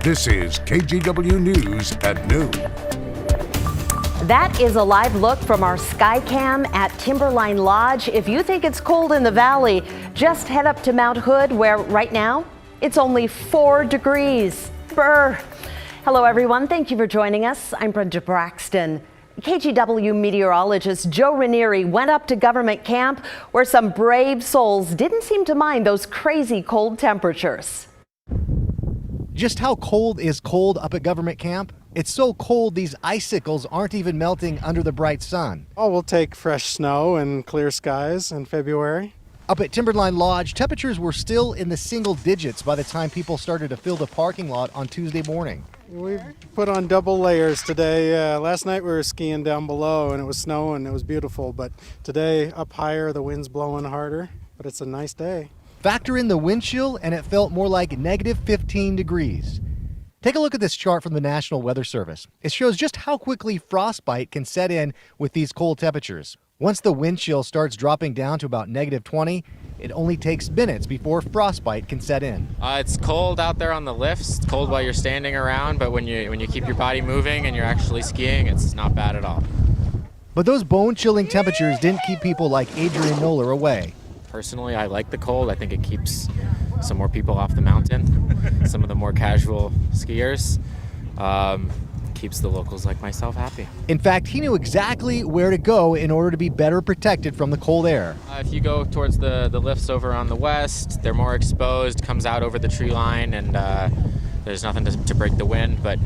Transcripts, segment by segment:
This is KGW News at noon. That is a live look from our Skycam at Timberline Lodge. If you think it's cold in the valley, just head up to Mount Hood, where right now it's only 4 degrees. Brr. Hello, everyone. Thank you for joining us. I'm Brenda Braxton. KGW meteorologist Joe Ranieri went up to government camp where some brave souls didn't seem to mind those crazy cold temperatures. Just how cold is cold up at government camp? It's so cold these icicles aren't even melting under the bright sun. Oh, we'll take fresh snow and clear skies in February. Up at Timberline Lodge, temperatures were still in the single digits by the time people started to fill the parking lot on Tuesday morning. We put on double layers today. Last night we were skiing down below and it was snowing. It was beautiful, but today up higher, the wind's blowing harder, but it's a nice day. Factor in the wind chill and it felt more like negative 15 degrees. Take a look at this chart from the National Weather Service. It shows just how quickly frostbite can set in with these cold temperatures. Once the wind chill starts dropping down to about negative 20, it only takes minutes before frostbite can set in. It's cold out there on the lifts. It's cold while you're standing around, but when you keep your body moving and you're actually skiing, it's not bad at all. But those bone-chilling temperatures didn't keep people like Adrian Noller away. Personally, I like the cold. I think it keeps some more people off the mountain, some of the more casual skiers. Keeps the locals like myself happy. In fact, he knew exactly where to go in order to be better protected from the cold air. If you go towards the lifts over on the west, they're more exposed, comes out over the tree line, and there's nothing to break the wind. But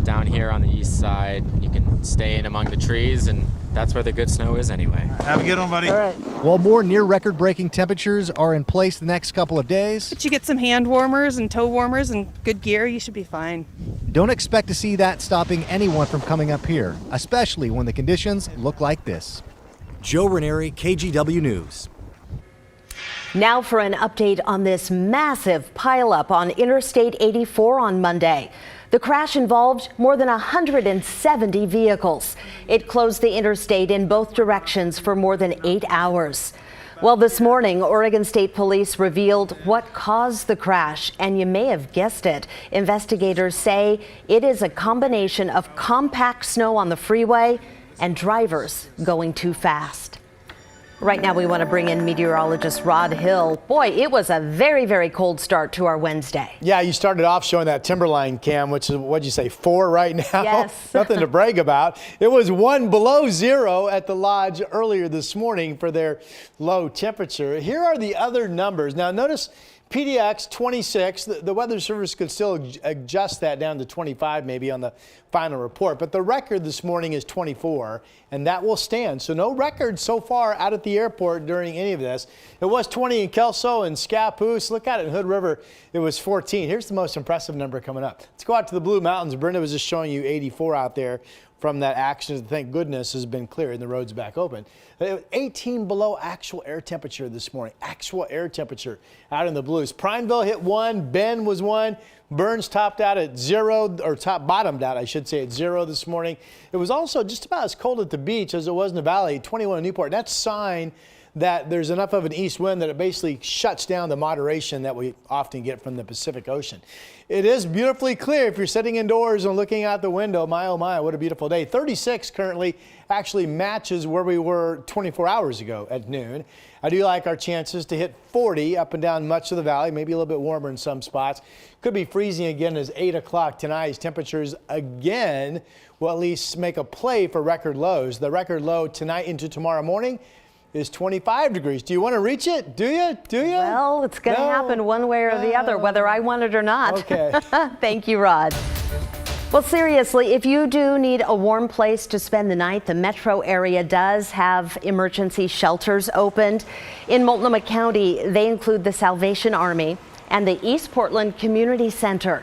down here on the east side, you can stay in among the trees, and that's where the good snow is anyway. Have a good one, buddy. All right. While more near record-breaking temperatures are in place the next couple of days, But you get some hand warmers and toe warmers and good gear, you should be fine. don't expect to see that stopping anyone from coming up here, especially when the conditions look like this. Joe Ranieri, KGW News. Now for an update on this massive pileup on Interstate 84 on Monday. The crash involved more than 170 vehicles. It closed the interstate in both directions for more than 8 hours. Well, this morning, Oregon State Police revealed what caused the crash, and you may have guessed it. Investigators say it is a combination of compact snow on the freeway and drivers going too fast. Right now, we want to bring in meteorologist Rod Hill. Boy, it was a very, very cold start to our Wednesday. Yeah, you started off showing that Timberline cam, which is, what'd you say, 4 right now? Yes. Nothing to brag about. It was 1 below 0 at the lodge earlier this morning for their low temperature. Here are the other numbers. Now, notice PDX 26. The Weather Service could still adjust that down to 25 maybe on the final report, but the record this morning is 24, and that will stand. So no record so far out at the airport during any of this. It was 20 in Kelso and Scappoose. Look at it in Hood River. It was 14. Here's the most impressive number coming up. Let's go out to the Blue Mountains. Brenda was just showing you 84 out there from that action. Thank goodness has been cleared and the road's back open. 18 below actual air temperature this morning. Actual air temperature out in the Blues. Prineville hit 1. Bend was 1. Burns topped out at 0, or bottomed out, I should say, at 0 this morning. It was also just about as cold at the beach as it was in the valley, 21 in Newport. That's a sign that there's enough of an east wind that it basically shuts down the moderation that we often get from the Pacific Ocean. It is beautifully clear if you're sitting indoors and looking out the window. My, oh my, what a beautiful day. 36 currently actually matches where we were 24 hours ago at noon. I do like our chances to hit 40 up and down much of the valley, maybe a little bit warmer in some spots. Could be freezing again as 8 o'clock tonight. As temperatures again will at least make a play for record lows. The record low tonight into tomorrow morning is 25 degrees. Do you want to reach it? Do you? Well, it's going to happen one way or the other, whether I want it or not. Okay. Thank you, Rod. Well, seriously, if you do need a warm place to spend the night, the metro area does have emergency shelters opened. In Multnomah County, they include the Salvation Army and the East Portland Community Center.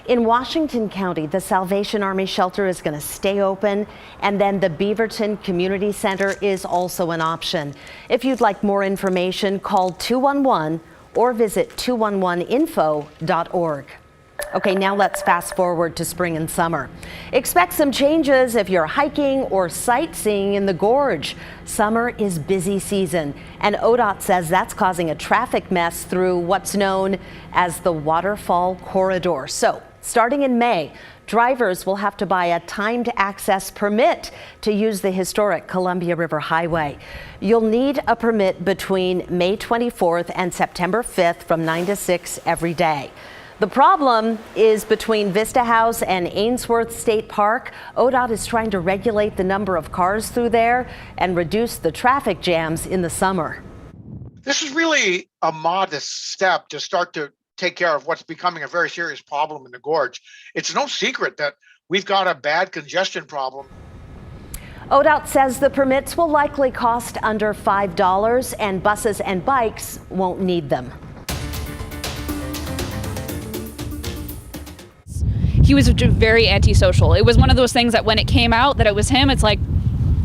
In Washington County, the Salvation Army shelter is going to stay open, and then the Beaverton Community Center is also an option. If you'd like more information, call 211 or visit 211info.org. Okay, now let's fast forward to spring and summer. Expect some changes if you're hiking or sightseeing in the gorge. Summer is busy season, and ODOT says that's causing a traffic mess through what's known as the Waterfall Corridor. So Starting in May, drivers will have to buy a timed access permit to use the historic Columbia River Highway. You'll need a permit between May 24th and September 5th from 9 to 6 every day. The problem is between Vista House and Ainsworth State Park. ODOT is trying to regulate the number of cars through there and reduce the traffic jams in the summer. This is really a modest step to start to take care of what's becoming a very serious problem in the gorge. It's no secret that we've got a bad congestion problem. ODOT says the permits will likely cost under $5 and buses and bikes won't need them. He was very antisocial. It was one of those things that when it came out that it was him, it's like,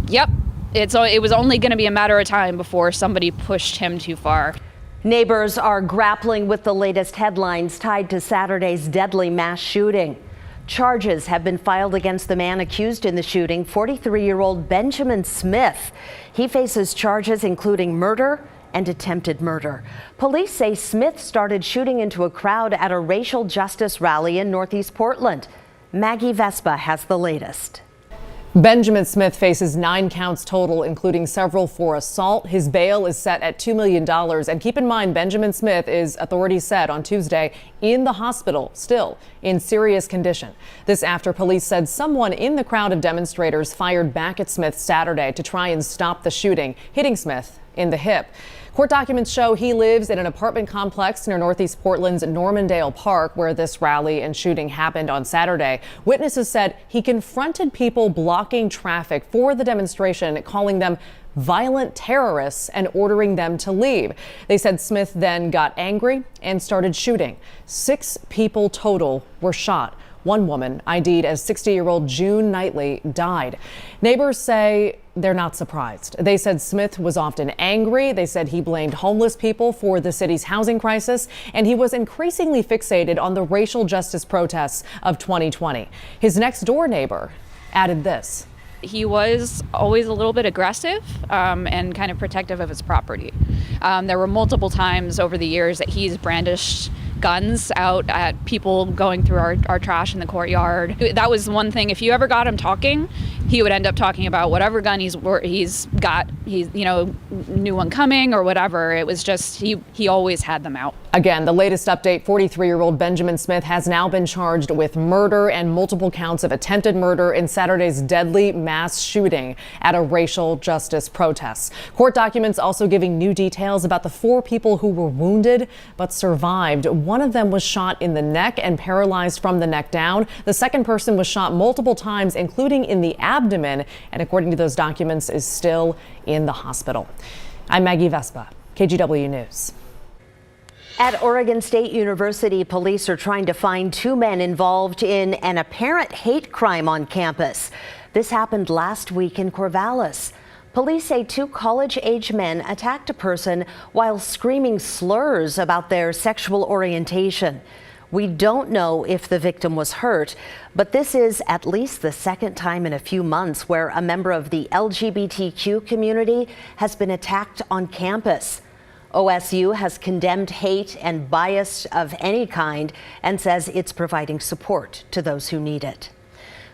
yep, it was only going to be a matter of time before somebody pushed him too far. Neighbors are grappling with the latest headlines tied to Saturday's deadly mass shooting. Charges have been filed against the man accused in the shooting, 43-year-old Benjamin Smith. He faces charges including murder and attempted murder. Police say Smith started shooting into a crowd at a racial justice rally in Northeast Portland. Maggie Vespa has the latest. Benjamin Smith faces 9 counts total, including several for assault. His bail is set at $2 million. And keep in mind, Benjamin Smith is, authorities said on Tuesday, in the hospital, still in serious condition. This after police said someone in the crowd of demonstrators fired back at Smith Saturday to try and stop the shooting, hitting Smith in the hip. Court documents show he lives in an apartment complex near Northeast Portland's Normandale Park, where this rally and shooting happened on Saturday. Witnesses said he confronted people blocking traffic for the demonstration, calling them violent terrorists and ordering them to leave. They said Smith then got angry and started shooting. 6 people total were shot. One woman, ID'd as 60-year-old June Knightley, died. Neighbors say they're not surprised. They said Smith was often angry. They said he blamed homeless people for the city's housing crisis, and he was increasingly fixated on the racial justice protests of 2020. His next-door neighbor added this. He was always a little bit aggressive and kind of protective of his property. There were multiple times over the years that he's brandished guns out at people going through our trash in the courtyard. That was one thing. If you ever got him talking, he would end up talking about whatever gun he's got. He's new one coming or whatever. It was just he always had them out. Again, the latest update, 43-year-old Benjamin Smith has now been charged with murder and multiple counts of attempted murder in Saturday's deadly mass shooting at a racial justice protest. Court documents also giving new details about the 4 people who were wounded but survived. One of them was shot in the neck and paralyzed from the neck down. The second person was shot multiple times, including in the abdomen, and according to those documents, is still in the hospital. I'm Maggie Vespa, KGW News. At Oregon State University, police are trying to find 2 men involved in an apparent hate crime on campus. This happened last week in Corvallis. Police say 2 college-age men attacked a person while screaming slurs about their sexual orientation. We don't know if the victim was hurt, but this is at least the second time in a few months where a member of the LGBTQ community has been attacked on campus. OSU has condemned hate and bias of any kind and says it's providing support to those who need it.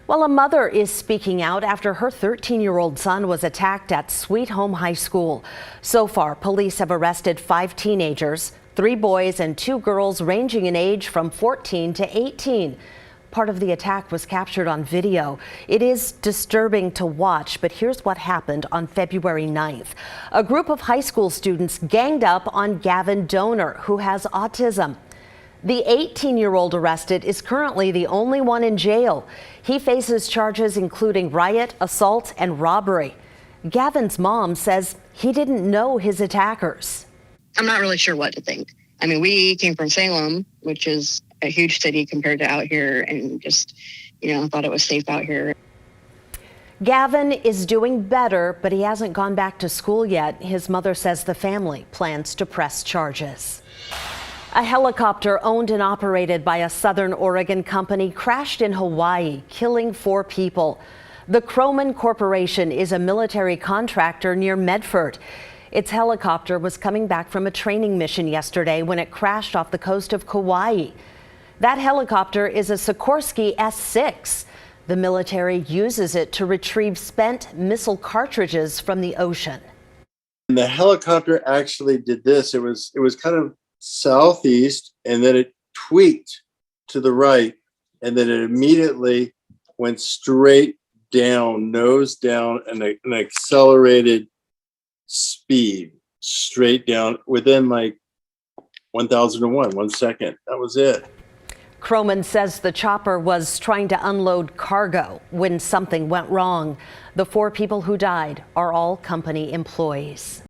Well, a mother is speaking out after her 13-year-old son was attacked at Sweet Home High School. So far, police have arrested 5 teenagers, 3 boys and 2 girls ranging in age from 14 to 18. Part of the attack was captured on video. It is disturbing to watch, but here's what happened on February 9th. A group of high school students ganged up on Gavin Donor, who has autism. The 18-year-old arrested is currently the only one in jail. He faces charges including riot, assault, and robbery. Gavin's mom says he didn't know his attackers. I'm not really sure what to think. I mean, we came from Salem, which is a huge city compared to out here, and just, thought it was safe out here. Gavin is doing better, but he hasn't gone back to school yet. His mother says the family plans to press charges. A helicopter owned and operated by a Southern Oregon company crashed in Hawaii, killing 4 people. The Croman Corporation is a military contractor near Medford. Its helicopter was coming back from a training mission yesterday when it crashed off the coast of Kauai. That helicopter is a Sikorsky S-6. The military uses it to retrieve spent missile cartridges from the ocean. And the helicopter actually did this. It was kind of southeast, and then it tweaked to the right, and then it immediately went straight down, nose down, and an accelerated speed straight down within like 1001, 1 second. That was it. Croman says the chopper was trying to unload cargo when something went wrong. The 4 people who died are all company employees.